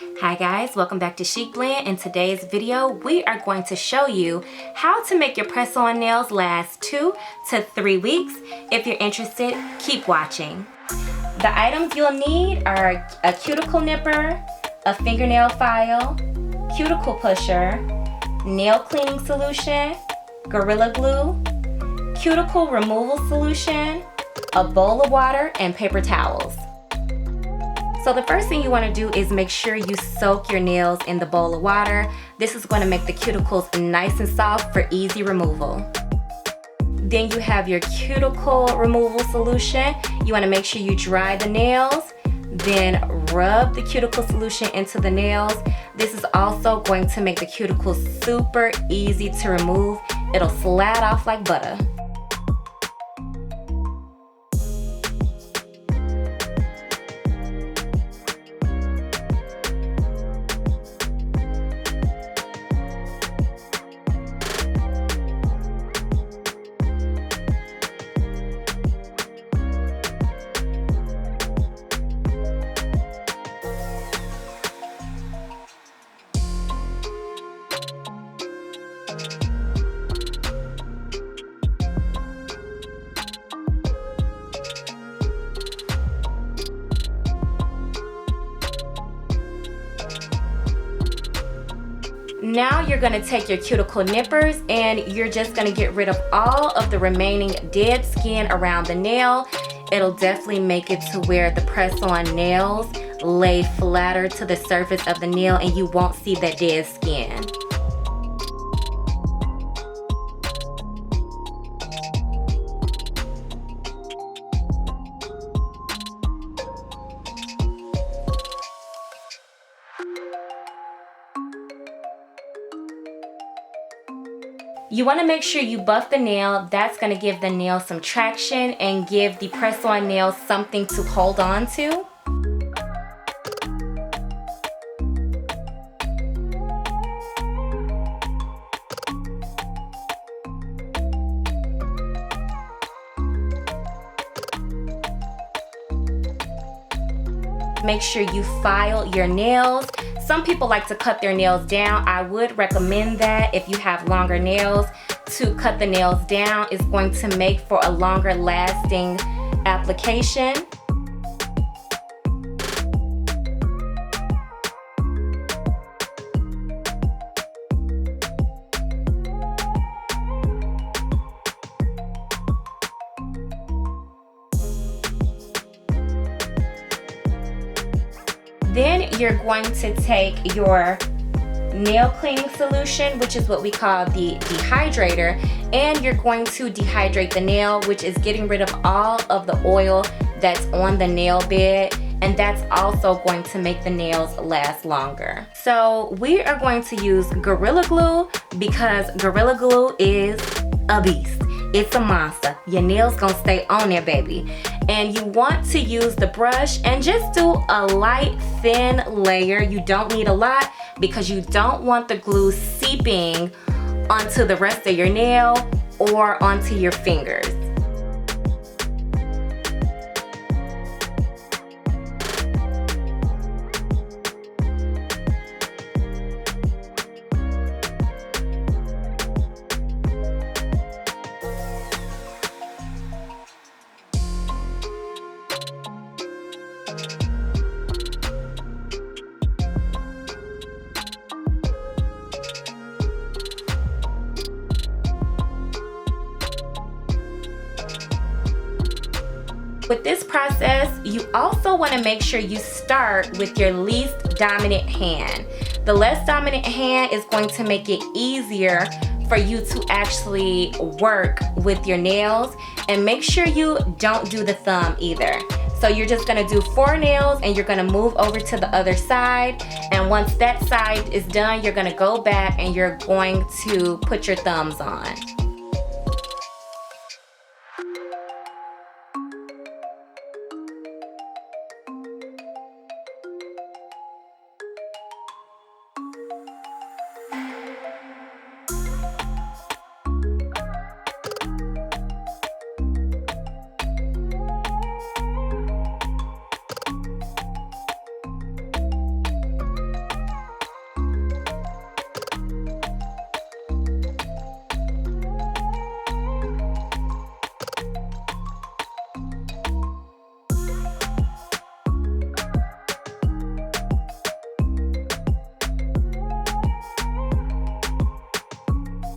Hi guys, welcome back to Chiq Blend. In today's video, we are going to show you how to make your press-on nails last 2 to 3 weeks. If you're interested, keep watching. The items you'll need are a cuticle nipper, a fingernail file, cuticle pusher, nail cleaning solution, Gorilla Glue, cuticle removal solution, a bowl of water, and paper towels. So the first thing you want to do is make sure you soak your nails in the bowl of water. This is going to make the cuticles nice and soft for easy removal. Then you have your cuticle removal solution. You want to make sure you dry the nails, then rub the cuticle solution into the nails. This is also going to make the cuticles super easy to remove. It'll slide off like butter. Now you're going to take your cuticle nippers and you're just going to get rid of all of the remaining dead skin around the nail. It'll definitely make it to where the press-on nails lay flatter to the surface of the nail and you won't see that dead skin. You want to make sure you buff the nail. That's going to give the nail some traction and give the press-on nail something to hold on to. Make sure you file your nails. Some people like to cut their nails down. I would recommend that if you have longer nails to cut the nails down. It's going to make for a longer lasting application. Then you're going to take your nail cleaning solution, which is what we call the dehydrator, and you're going to dehydrate the nail, which is getting rid of all of the oil that's on the nail bed, and that's also going to make the nails last longer. So we are going to use Gorilla Glue because Gorilla Glue is a beast. It's a monster. Your nails gonna stay on there, baby. And you want to use the brush and just do a light, thin layer. You don't need a lot because you don't want the glue seeping onto the rest of your nail or onto your fingers. With this process, you also want to make sure you start with your least dominant hand. The less dominant hand is going to make it easier for you to actually work with your nails, and make sure you don't do the thumb either. So you're just going to do 4 nails and you're going to move over to the other side, and once that side is done, you're going to go back and you're going to put your thumbs on.